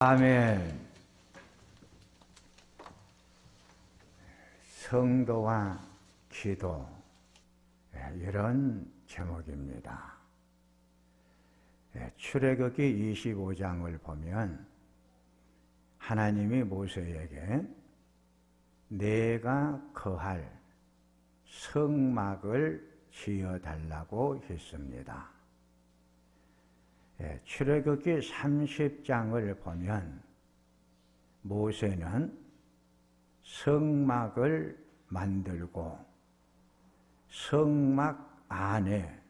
아멘. 성도와 기도, 이런 제목입니다. 출애굽기 25장을 보면 하나님이 모세에게 내가 거할 성막을 지어달라고 했습니다. 출애굽기 30장을 보면 모세는 성막을 만들고 성막 안에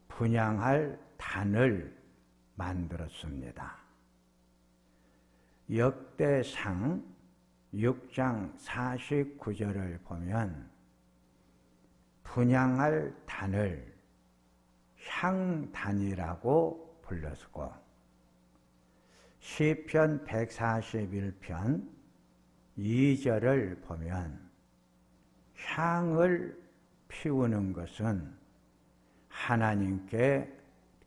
분향할 단을 만들었습니다. 역대상 6장 49절을 보면 분향할 단을 향단이라고 불렀고, 시편 141편 2절을 보면 향을 피우는 것은 하나님께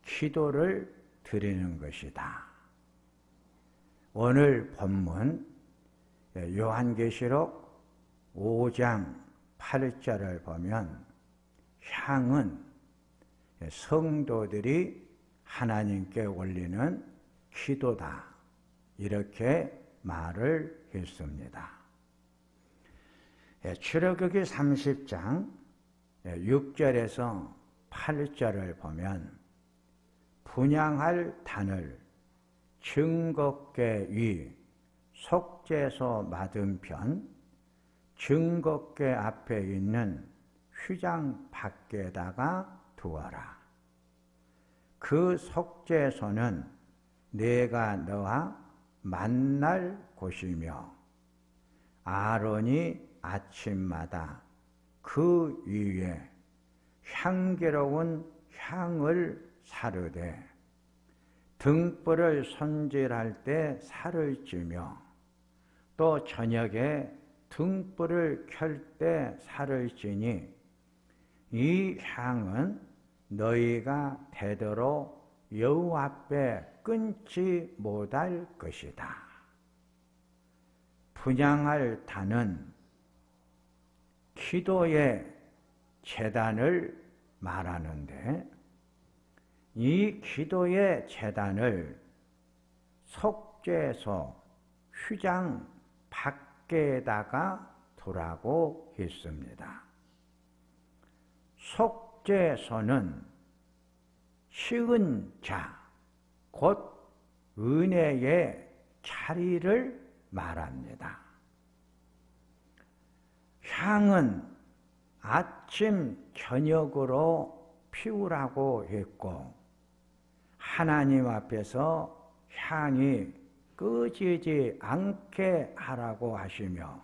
기도를 드리는 것이다. 오늘 본문 요한계시록 5장 8절을 보면 향은 성도들이 하나님께 올리는 기도다, 이렇게 말을 했습니다. 출애굽기 30장 6절에서 8절을 보면 분향할 단을 증거궤 위 속죄소 맞은편 증거궤 앞에 있는 휘장 밖에다가 두어라. 그 속죄소는 내가 너와 만날 곳이며 아론이 아침마다 그 위에 향기로운 향을 사르되 등불을 손질할 때 살을 찌며 또 저녁에 등불을 켤 때 살을 찌니 이 향은 너희가 대대로 여호와 앞에 끊지 못할 것이다. 분향할 단은 기도의 제단을 말하는데, 이 기도의 제단을 속죄소 휘장 밖에다가 두라고 했습니다. 속죄소는 시은 자, 곧 은혜의 자리를 말합니다. 향은 아침 저녁으로 피우라고 했고, 하나님 앞에서 향이 꺼지지 않게 하라고 하시며,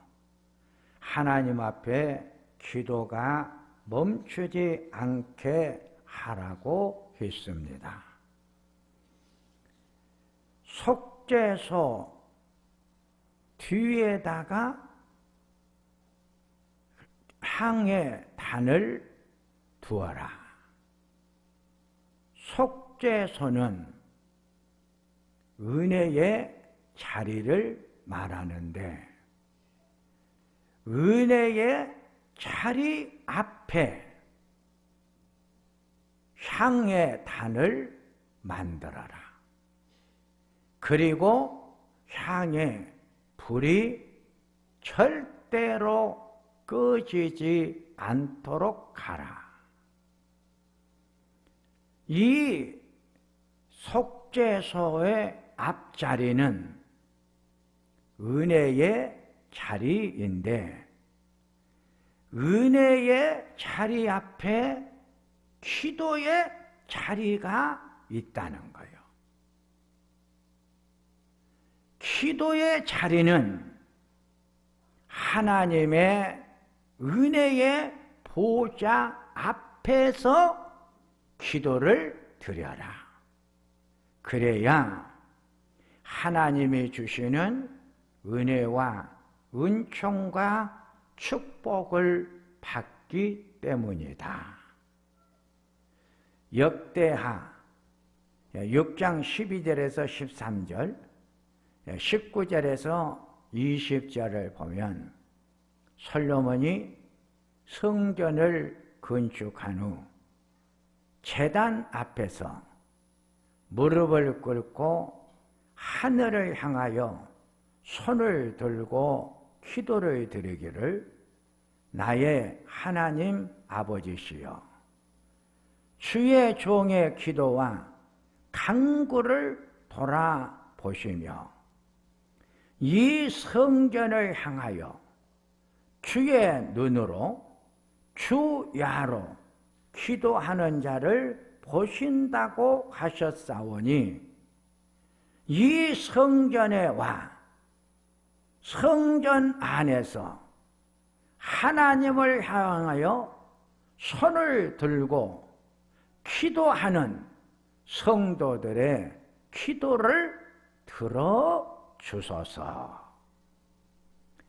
하나님 앞에 기도가 멈추지 않게 하라고 했습니다. 속죄소 뒤에다가 향의 단을 두어라. 속죄소는 은혜의 자리를 말하는데, 은혜의 자리 앞에 향의 단을 만들어라. 그리고 향의 불이 절대로 꺼지지 않도록 하라. 이 속죄소의 앞자리는 은혜의 자리인데, 은혜의 자리 앞에 기도의 자리가 있다는 거예요. 기도의 자리는 하나님의 은혜의 보좌 앞에서 기도를 드려라. 그래야 하나님이 주시는 은혜와 은총과 축복을 받기 때문이다. 역대하 6장 12절에서 13절, 19절에서 20절을 보면 솔로몬이 성전을 건축한 후 제단 앞에서 무릎을 꿇고 하늘을 향하여 손을 들고 기도를 드리기를 나의 하나님 아버지시여 주의 종의 기도와 간구를 돌아보시며 이 성전을 향하여 주의 눈으로 주야로 기도하는 자를 보신다고 하셨사오니 이 성전에 와 성전 안에서 하나님을 향하여 손을 들고 기도하는 성도들의 기도를 들어주소서.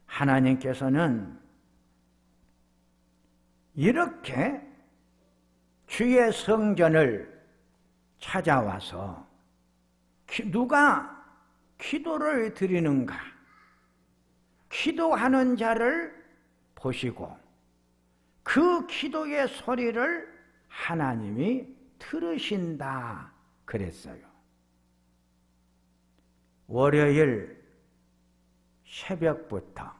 하나님께서는 이렇게 주의 성전을 찾아와서 누가 기도를 드리는가? 기도하는 자를 보시고 그 기도의 소리를 하나님이 들으신다 그랬어요. 월요일 새벽부터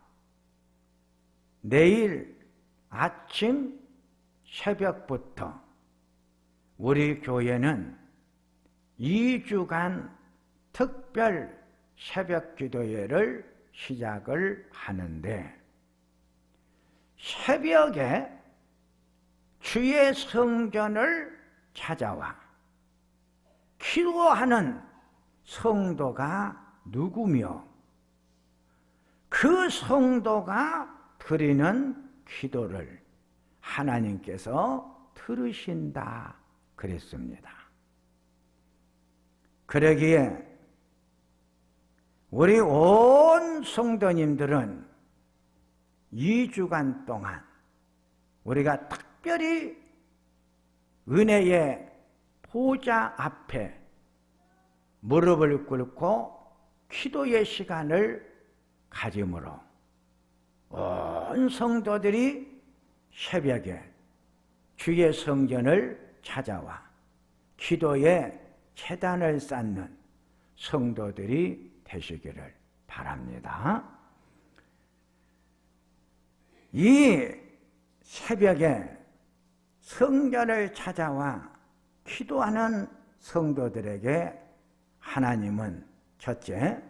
내일 아침 새벽부터 우리 교회는 2주간 특별 새벽 기도회를 시작을 하는데 새벽에 주의 성전을 찾아와 기도하는 성도가 누구며 그 성도가 드리는 기도를 하나님께서 들으신다 그랬습니다. 그러기에 우리 온 성도님들은 2주간 동안 우리가 특별히 은혜의 보좌 앞에 무릎을 꿇고 기도의 시간을 가짐으로 온 성도들이 새벽에 주의 성전을 찾아와 기도의 제단을 쌓는 성도들이 되시기를 바랍니다. 이 새벽에 성전을 찾아와 기도하는 성도들에게 하나님은 첫째,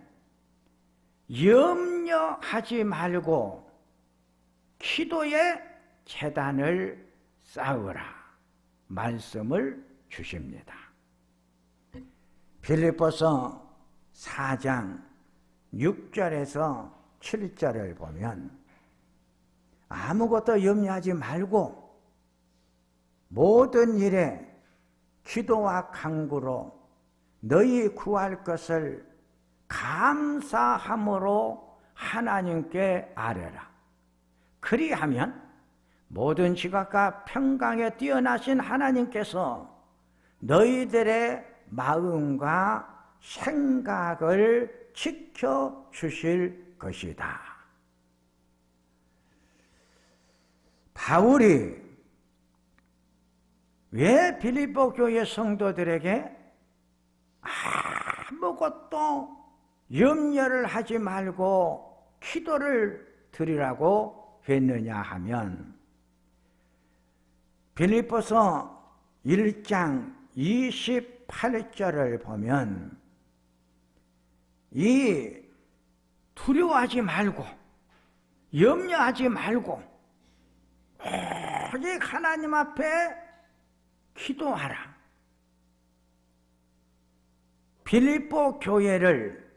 염려하지 말고 기도의 제단을 쌓으라 말씀을 주십니다. 빌립보서 4장 6절에서 7절을 보면 아무것도 염려하지 말고 모든 일에 기도와 간구로 너희 구할 것을 감사함으로 하나님께 아뢰라. 그리하면 모든 지각과 평강에 뛰어나신 하나님께서 너희들의 마음과 생각을 지켜주실 것이다. 바울이 왜 빌립보 교회 성도들에게 아무것도 염려를 하지 말고 기도를 드리라고 했느냐 하면 빌립보서 1장 28절을 보면 이 두려워하지 말고 염려하지 말고 오직 하나님 앞에 기도하라. 빌립보 교회를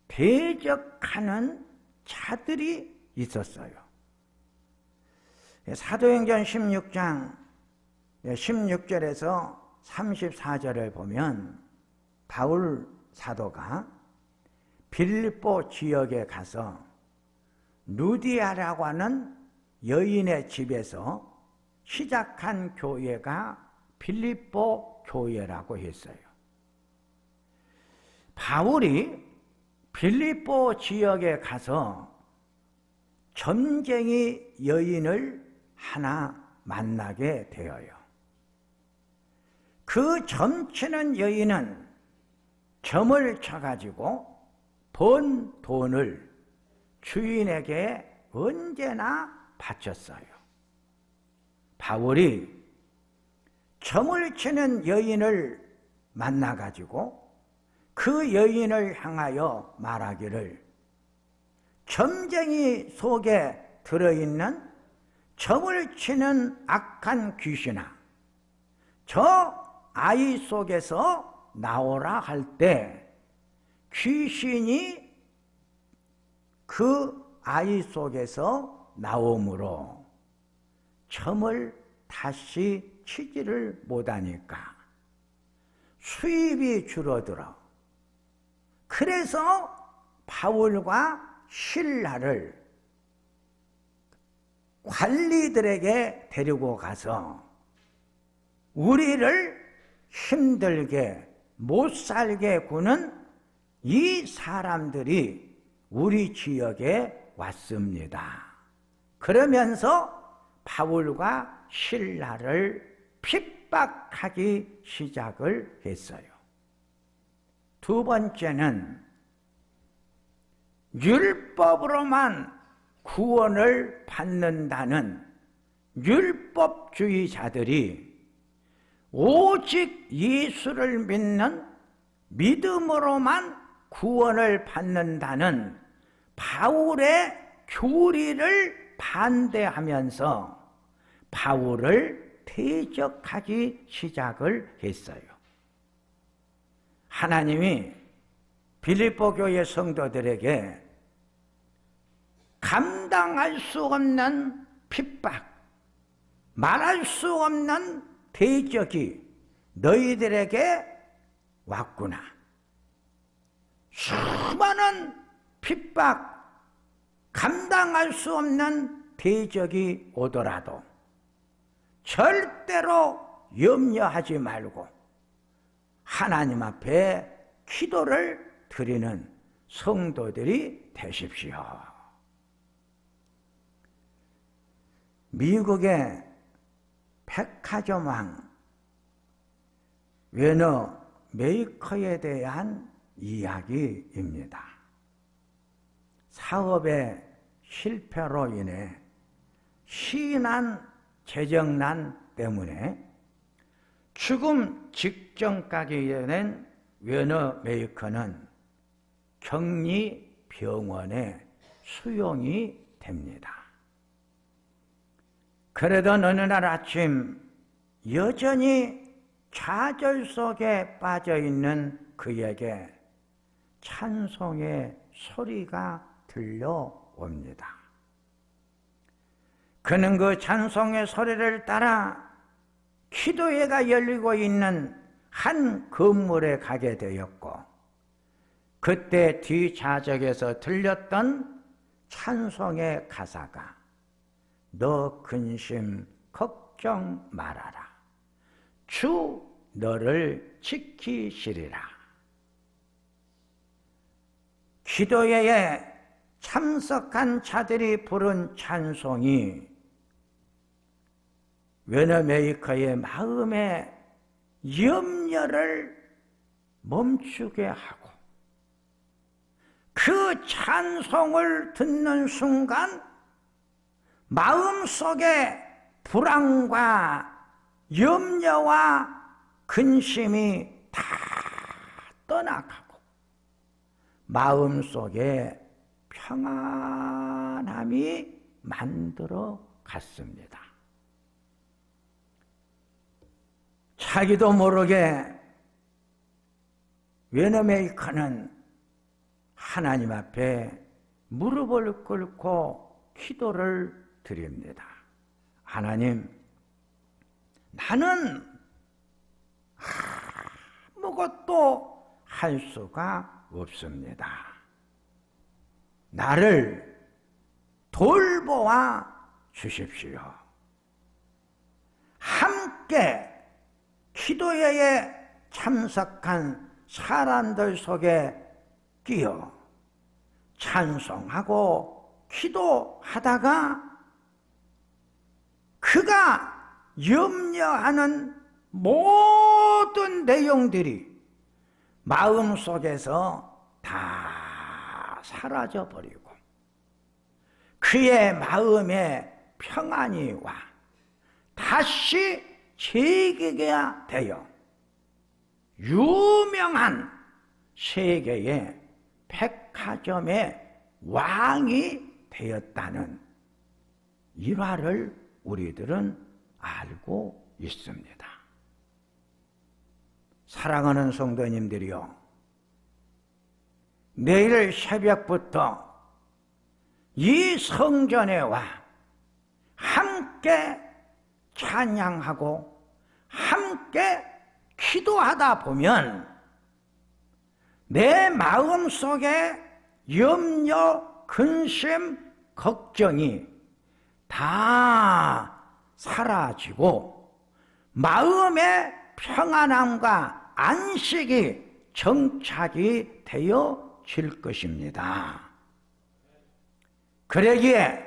대적하는 자들이 있었어요. 사도행전 16장 16절에서 34절을 보면 바울 사도가 빌립보 지역에 가서 루디아라고 하는 여인의 집에서 시작한 교회가 빌립보 교회라고 했어요. 바울이 빌립보 지역에 가서 점쟁이 여인을 하나 만나게 되어요. 그 점치는 여인은 점을 쳐가지고 번 돈을 주인에게 언제나 바쳤어요. 바울이 점을 치는 여인을 만나가지고 그 여인을 향하여 말하기를, 점쟁이 속에 들어있는 점을 치는 악한 귀신아, 저 아이 속에서 나오라 할 때 귀신이 그 아이 속에서 나오므로 점을 다시 치지를 못하니까 수입이 줄어들어. 그래서 바울과 실라를 관리들에게 데리고 가서 우리를 힘들게 못 살게 구는 이 사람들이 우리 지역에 왔습니다. 그러면서 바울과 실라를 핍박하기 시작을 했어요. 두 번째는 율법으로만 구원을 받는다는 율법주의자들이 오직 예수를 믿는 믿음으로만 구원을 받는다는 바울의 교리를 반대하면서 바울을 대적하기 시작을 했어요. 하나님이 빌립보 교회 성도들에게 감당할 수 없는 핍박, 말할 수 없는 대적이 너희들에게 왔구나. 수많은 핍박, 감당할 수 없는 대적이 오더라도 절대로 염려하지 말고 하나님 앞에 기도를 드리는 성도들이 되십시오. 미국의 백화점왕 웨너 메이커에 대한 이야기입니다. 사업의 실패로 인해 시난 재정난 때문에 죽음 직전까지 된 웨너 메이커는 격리 병원에 수용이 됩니다. 그래도 어느 날 아침 여전히 좌절 속에 빠져있는 그에게 찬송의 소리가 들려옵니다. 그는 그 찬송의 소리를 따라 기도회가 열리고 있는 한 건물에 가게 되었고, 그때 뒷좌석에서 들렸던 찬송의 가사가 너 근심 걱정 말아라, 주 너를 지키시리라. 기도회에 참석한 자들이 부른 찬송이 웨너메이커의 마음에 염려를 멈추게 하고, 그 찬송을 듣는 순간 마음속에 불안과 염려와 근심이 다 떠나가고 마음속에 평안함이 만들어 갔습니다. 자기도 모르게 웨너메이커는 하나님 앞에 무릎을 꿇고 기도를 드립니다. 하나님, 나는 아무것도 할 수가 없습니다. 나를 돌보아 주십시오. 함께 기도회에 참석한 사람들 속에 끼어 찬송하고 기도하다가 그가 염려하는 모든 내용들이 마음속에서 다 사라져버리고 그의 마음에 평안이 와 다시 재개가 되어 유명한 세계의 백화점의 왕이 되었다는 일화를 우리들은 알고 있습니다. 사랑하는 성도님들이요, 내일 새벽부터 이 성전에 와 함께 찬양하고 함께 기도하다 보면 내 마음속에 염려, 근심, 걱정이 다 사라지고 마음의 평안함과 안식이 정착이 되어질 것입니다. 그러기에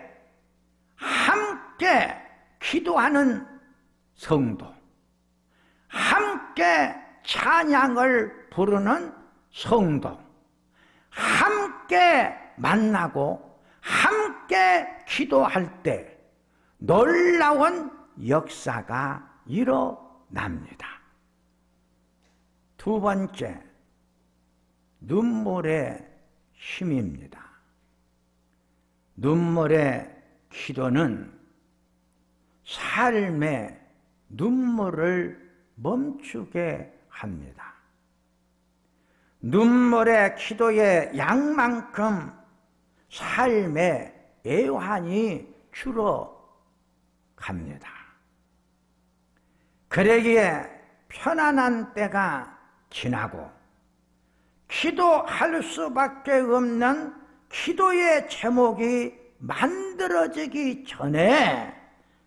함께 기도하는 성도, 함께 찬양을 부르는 성도, 함께 만나고 함께 기도할 때 놀라운 역사가 일어납니다. 두 번째, 눈물의 힘입니다. 눈물의 기도는 삶의 눈물을 멈추게 합니다. 눈물의 기도의 양만큼 삶의 애환이 줄어갑니다. 그러기에 편안한 때가 지나고 기도할 수밖에 없는 기도의 제목이 만들어지기 전에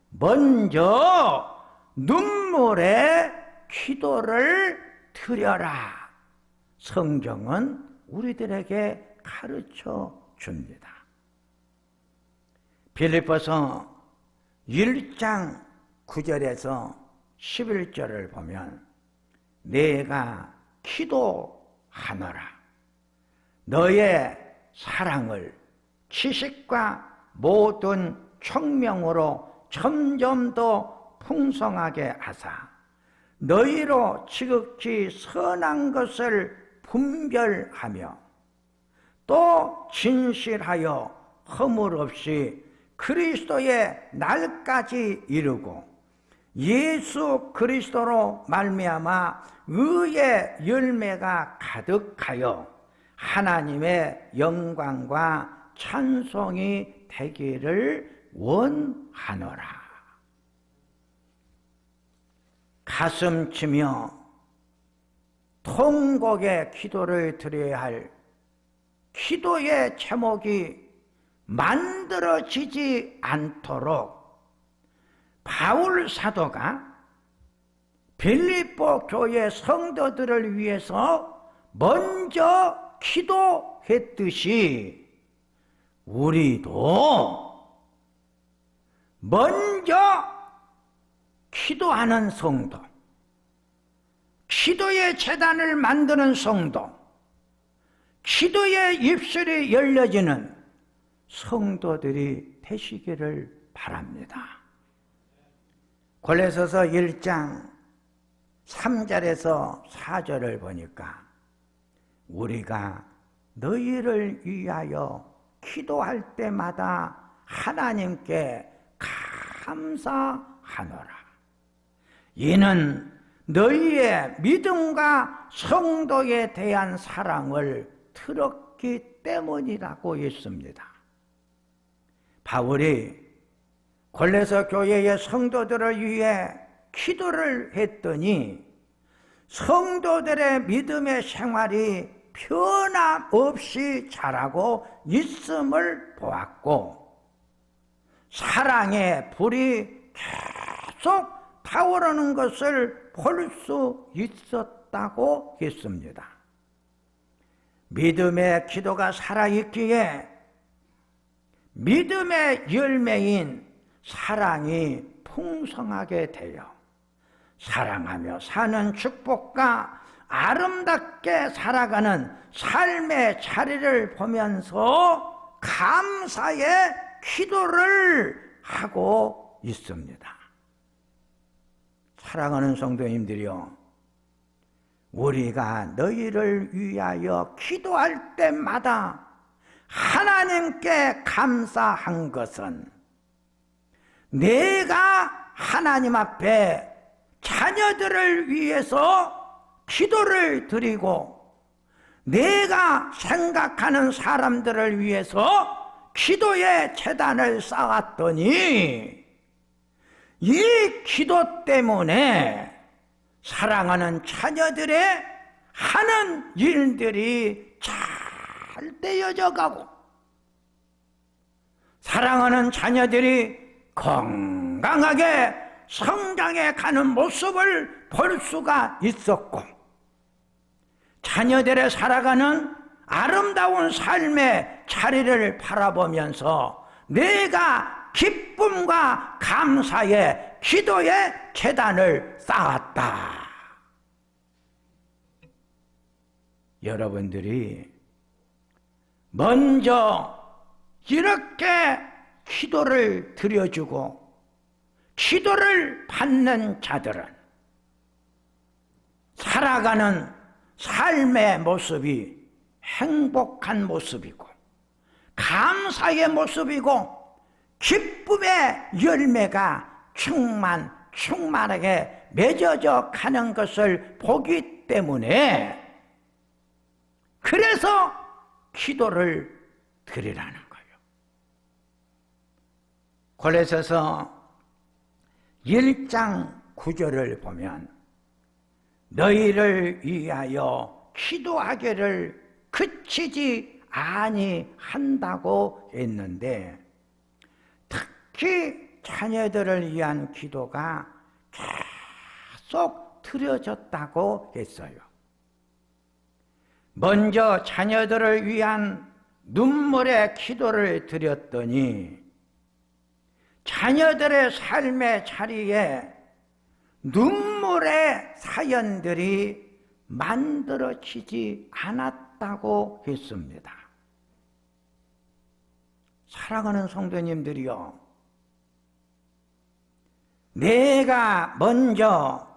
먼저 눈물의 기도를 드려라. 성경은 우리들에게 가르쳐 줍니다. 빌립보서 1장 9절에서 11절을 보면 내가 기도하노라. 너의 사랑을 지식과 모든 청명으로 점점 더 풍성하게 하사 너희로 지극히 선한 것을 분별하며 또 진실하여 허물 없이 그리스도의 날까지 이르고 예수 그리스도로 말미암아 의의 열매가 가득하여 하나님의 영광과 찬송이 되기를 원하노라. 가슴치며 통곡의 기도를 드려야 할 기도의 제목이 만들어지지 않도록 바울 사도가 빌립보 교회 성도들을 위해서 먼저 기도했듯이 우리도 먼저 기도하는 성도, 기도의 제단을 만드는 성도, 기도의 입술이 열려지는 성도들이 되시기를 바랍니다. 골로새서 1장 3절에서 4절을 보니까 우리가 너희를 위하여 기도할 때마다 하나님께 감사하노라. 이는 너희의 믿음과 성도에 대한 사랑을 들었기 때문이라고 했습니다. 바울이 골로새 교회의 성도들을 위해 기도를 했더니 성도들의 믿음의 생활이 변함없이 자라고 있음을 보았고 사랑의 불이 계속 타오르는 것을 볼 수 있었다고 했습니다. 믿음의 기도가 살아있기에 믿음의 열매인 사랑이 풍성하게 되어 사랑하며 사는 축복과 아름답게 살아가는 삶의 자리를 보면서 감사의 기도를 하고 있습니다. 사랑하는 성도님들이요, 우리가 너희를 위하여 기도할 때마다 하나님께 감사한 것은 내가 하나님 앞에 자녀들을 위해서 기도를 드리고 내가 생각하는 사람들을 위해서 기도의 제단을 쌓았더니 이 기도 때문에 사랑하는 자녀들의 하는 일들이 잘 되어져 가고 사랑하는 자녀들이 건강하게 성장해 가는 모습을 볼 수가 있었고 자녀들의 살아가는 아름다운 삶의 자리를 바라보면서 내가 기쁨과 감사의 기도의 제단을 쌓았다. 여러분들이 먼저 이렇게 기도를 드려주고 기도를 받는 자들은 살아가는 삶의 모습이 행복한 모습이고 감사의 모습이고 기쁨의 열매가 충만하게 맺어져 가는 것을 보기 때문에 그래서 기도를 드리라는 거예요. 골로새서 1장 9절을 보면 너희를 위하여 기도하기를 그치지 아니한다고 했는데 특히 자녀들을 위한 기도가 계속 드려졌다고 했어요. 먼저 자녀들을 위한 눈물의 기도를 드렸더니 자녀들의 삶의 자리에 눈물의 사연들이 만들어지지 않았다고 했습니다. 사랑하는 성도님들이요, 내가 먼저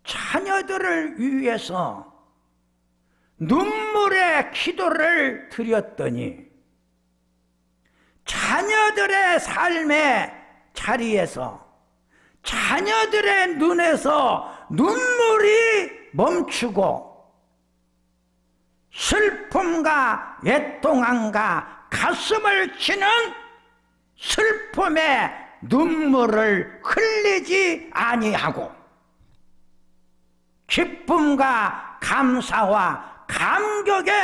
자녀들을 위해서 눈물의 기도를 드렸더니 자녀들의 삶의 자리에서 자녀들의 눈에서 눈물이 멈추고 슬픔과 애통함과 가슴을 치는 슬픔의 눈물을 흘리지 아니하고 기쁨과 감사와 감격의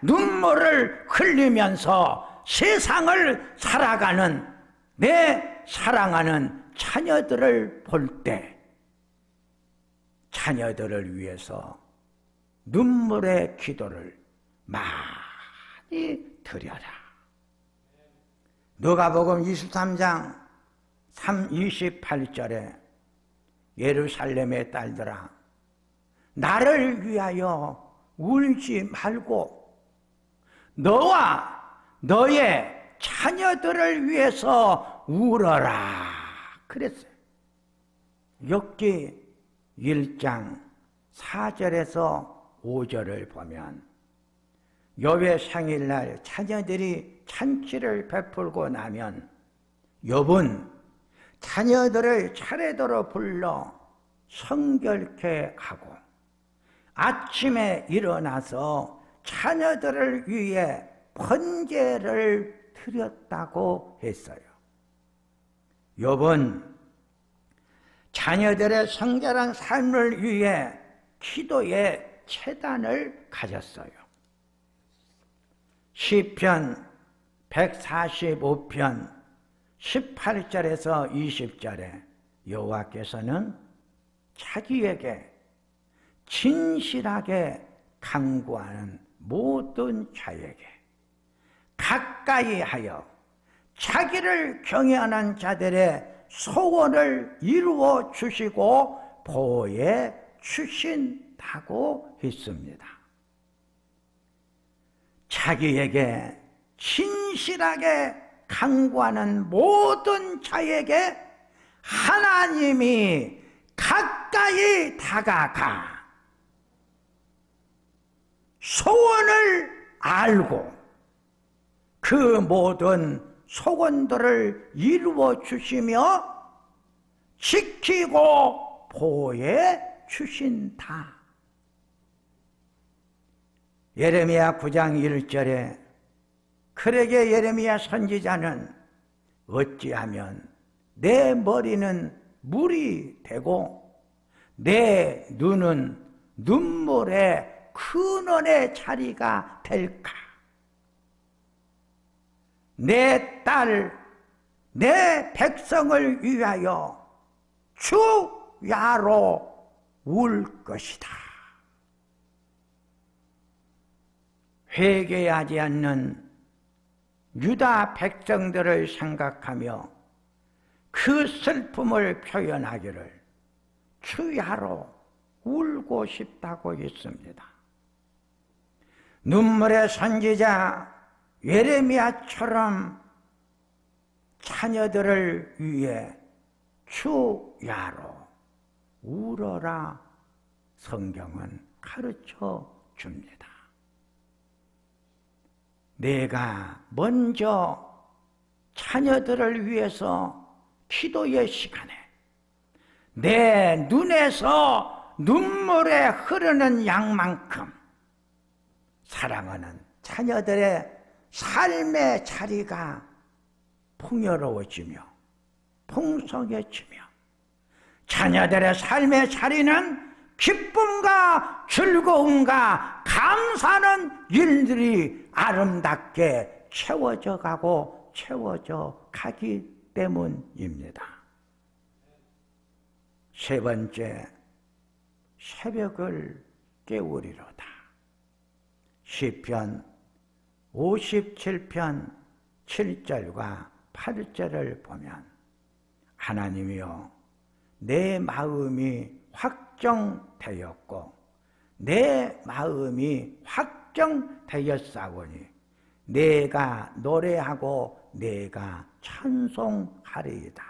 눈물을 흘리면서 세상을 살아가는 내 사랑하는 자녀들을 볼 때 자녀들을 위해서 눈물의 기도를 많이 드려라. 누가복음 23장 28절에 예루살렘의 딸들아 나를 위하여 울지 말고 너와 너의 자녀들을 위해서 울어라 그랬어요. 욥기 1장 4절에서 5절을 보면 욥의 생일날 자녀들이 잔치를 베풀고 나면 욥은 자녀들을 차례대로 불러 성결케 하고 아침에 일어나서 자녀들을 위해 번제를 드렸다고 했어요. 욥은 자녀들의 성결한 삶을 위해 기도의 체단을 가졌어요. 시편 145편 18절에서 20절에 여호와께서는 자기에게 진실하게 간구하는 모든 자에게 가까이 하여 자기를 경외하는 자들의 소원을 이루어 주시고 보호해 주신다고 했습니다. 자기에게 진실하게 간구하는 모든 자에게 하나님이 가까이 다가가 소원을 알고 그 모든 소원들을 이루어 주시며 지키고 보호해 주신다. 예레미야 9장 1절에 그러게 예레미야 선지자는 어찌하면 내 머리는 물이 되고 내 눈은 눈물의 근원의 자리가 될까? 내 딸, 내 백성을 위하여 주야로 울 것이다. 회개하지 않는 유다 백성들을 생각하며 그 슬픔을 표현하기를 주야로 울고 싶다고 했습니다. 눈물의 선지자 예레미야처럼 자녀들을 위해 주야로 울어라 성경은 가르쳐 줍니다. 내가 먼저 자녀들을 위해서 기도의 시간에 내 눈에서 눈물에 흐르는 양만큼 사랑하는 자녀들의 삶의 자리가 풍요로워지며 풍성해지며 자녀들의 삶의 자리는 기쁨과 즐거움과 감사하는 일들이 아름답게 채워져 가고 채워져 가기 때문입니다. 세 번째, 새벽을 깨우리로다. 시편 57편 7절과 8절을 보면 하나님이여 내 마음이 확정되었고 내 마음이 확정되었사오니 내가 노래하고 내가 찬송하리이다.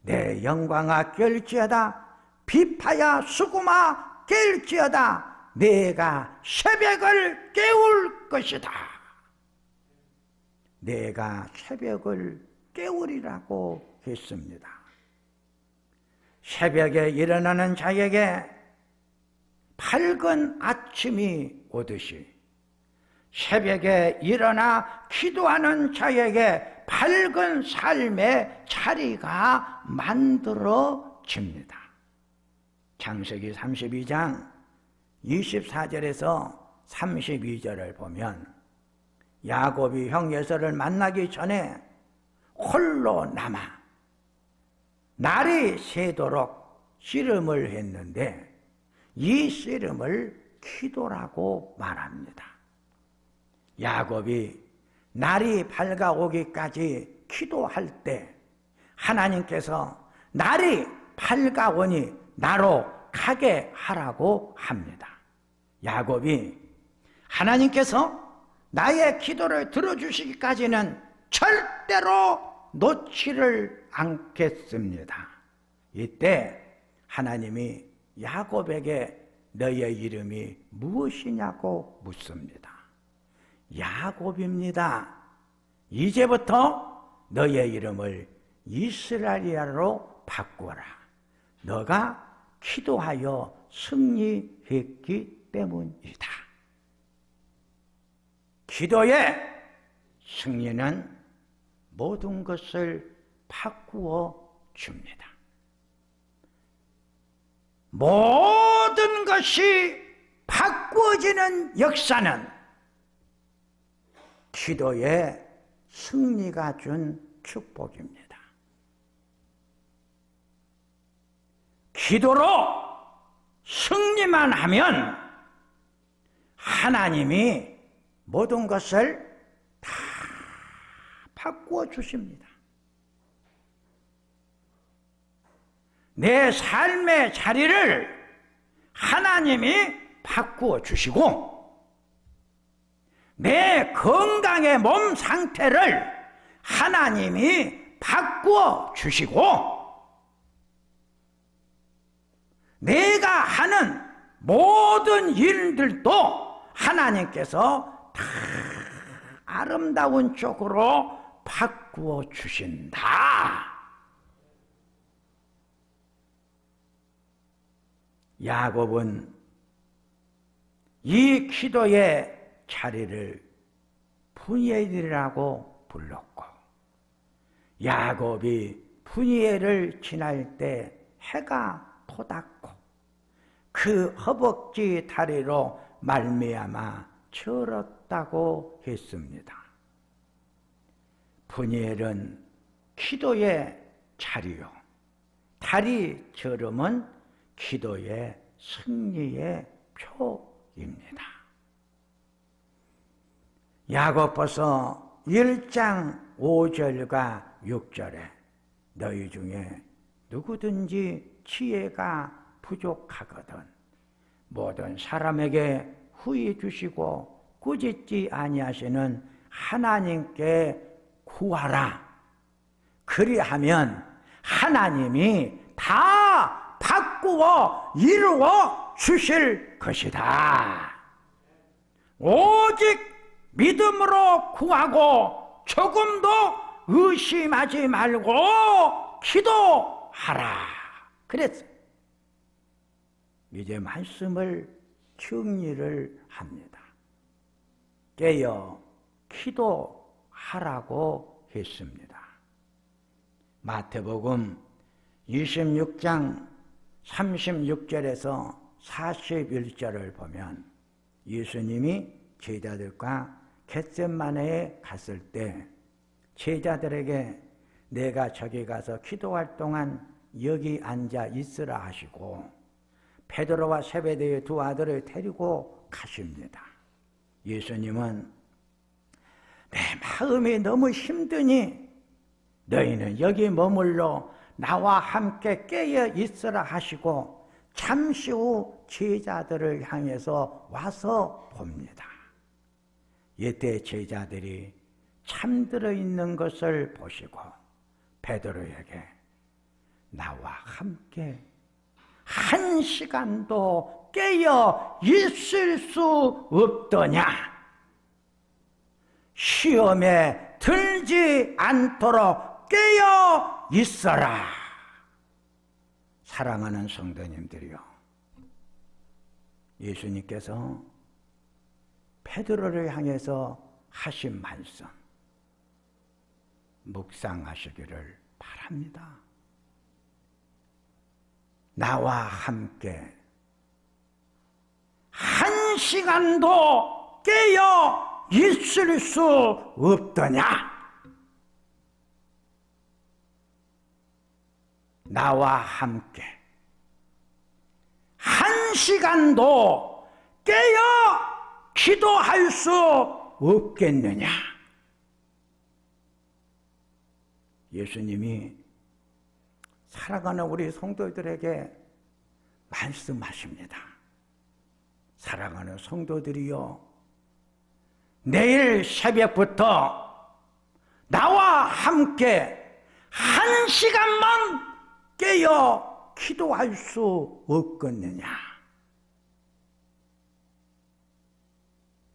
내 영광아 깰지어다 비파야 수구마 깰지어다 내가 새벽을 깨울 것이다. 내가 새벽을 깨우리라고 했습니다. 새벽에 일어나는 자에게 밝은 아침이 오듯이 새벽에 일어나 기도하는 자에게 밝은 삶의 자리가 만들어집니다. 창세기 32장 24절에서 32절을 보면 야곱이 형 에서를 만나기 전에 홀로 남아 날이 새도록 씨름을 했는데 이 씨름을 기도라고 말합니다. 야곱이 날이 밝아오기까지 기도할 때 하나님께서 날이 밝아오니 나로 가게 하라고 합니다. 야곱이 하나님께서 나의 기도를 들어주시기까지는 절대로 놓지를 않겠습니다. 이때 하나님이 야곱에게 너의 이름이 무엇이냐고 묻습니다. 야곱입니다. 이제부터 너의 이름을 이스라엘로 바꾸어라. 너가 기도하여 승리했기 때문이다. 기도의 승리는 모든 것을 바꾸어 줍니다. 모든 것이 바꾸어지는 역사는 기도의 승리가 준 축복입니다. 기도로 승리만 하면 하나님이 모든 것을 다 바꾸어 주십니다. 내 삶의 자리를 하나님이 바꾸어 주시고, 내 건강의 몸 상태를 하나님이 바꾸어 주시고, 내가 하는 모든 일들도 하나님께서 다 아름다운 쪽으로 바꾸어 주신다. 야곱은 이 기도의 자리를 푸니엘이라고 불렀고, 야곱이 푸니엘을 지날 때 해가 돋았고 그 허벅지 다리로 말미암아 절었다고 했습니다. 푸니엘은 기도의 자리요, 다리 절음은 기도의 승리의 표입니다. 야고보서 1장 5절과 6절에 너희 중에 누구든지 지혜가 부족하거든 모든 사람에게 후히 주시고 꾸짖지 아니하시는 하나님께 구하라. 그리하면 하나님이 다 바꾸어 이루어 주실 것이다. 오직 믿음으로 구하고 조금도 의심하지 말고 기도하라. 그랬어요. 이제 말씀을 정리를 합니다. 깨어 기도하라고 했습니다. 마태복음 26장 36절에서 41절을 보면 예수님이 제자들과 겟세마네에 갔을 때 제자들에게 내가 저기 가서 기도할 동안 여기 앉아 있으라 하시고 베드로와 세베대의 두 아들을 데리고 가십니다. 예수님은 내 마음이 너무 힘드니 너희는 여기 머물러 나와 함께 깨어 있으라 하시고 잠시 후 제자들을 향해서 와서 봅니다. 이때 제자들이 잠들어 있는 것을 보시고 베드로에게 나와 함께 한 시간도 깨어 있을 수 없더냐? 시험에 들지 않도록 깨어 있어라. 사랑하는 성도님들이요, 예수님께서 베드로를 향해서 하신 말씀 묵상하시기를 바랍니다. 나와 함께 한 시간도 깨어 있을 수 없더냐? 나와 함께 한 시간도 깨어 기도할 수 없겠느냐? 예수님이 살아가는 우리 성도들에게 말씀하십니다. 사랑하는 성도들이여, 내일 새벽부터 나와 함께 한 시간만 깨어 기도할 수 없겠느냐?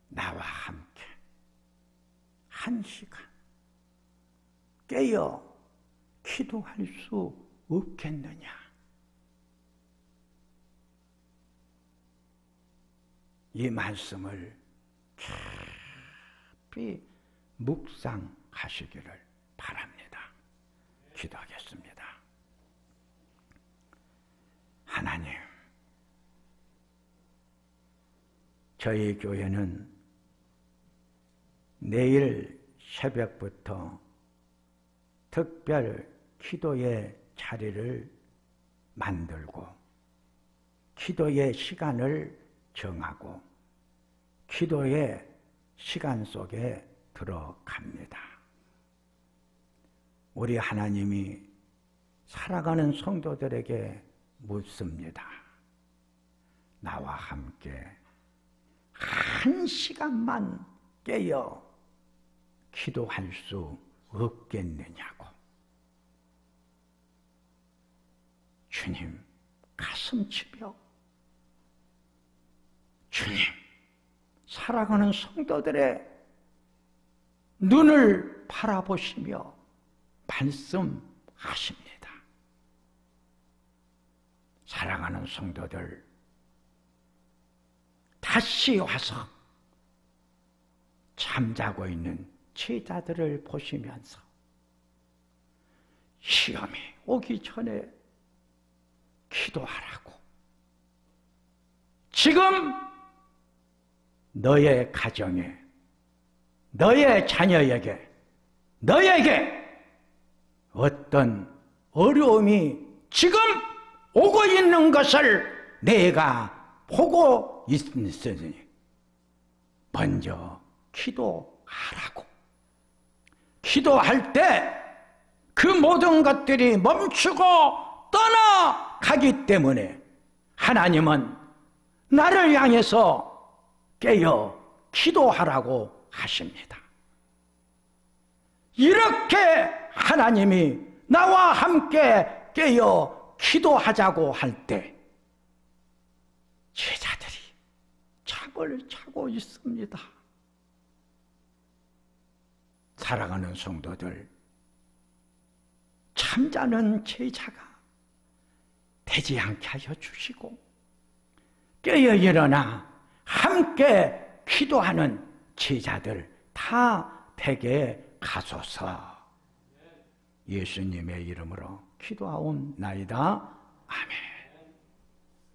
나와 함께 한 시간 깨어 기도할 수 없겠느냐? 이 말씀을 깊이 묵상하시기를 바랍니다. 기도하겠습니다. 하나님, 저희 교회는 내일 새벽부터 특별 기도의 자리를 만들고 기도의 시간을 정하고 기도의 시간 속에 들어갑니다. 우리 하나님이 살아가는 성도들에게 묻습니다. 나와 함께 한 시간만 깨어 기도할 수 없겠느냐고. 주님, 가슴 치며 주님, 살아가는 성도들의 눈을 바라보시며 말씀하십니다. 사랑하는 성도들, 다시 와서 잠자고 있는 제자들을 보시면서 시험이 오기 전에 기도하라고. 지금 너의 가정에, 너의 자녀에게, 너에게 어떤 어려움이 지금 오고 있는 것을 내가 보고 있으니 먼저 기도하라고. 기도할 때 그 모든 것들이 멈추고 떠나가기 때문에 하나님은 나를 향해서 깨어 기도하라고 하십니다. 이렇게 하나님이 나와 함께 깨어 기도하자고 할 때 제자들이 잠을 자고 있습니다. 사랑하는 성도들, 잠자는 제자가 되지 않게 하여 주시고 깨어 일어나 함께 기도하는 제자들 다 되게 가소서. 예수님의 이름으로 기도하옵나이다. 아멘.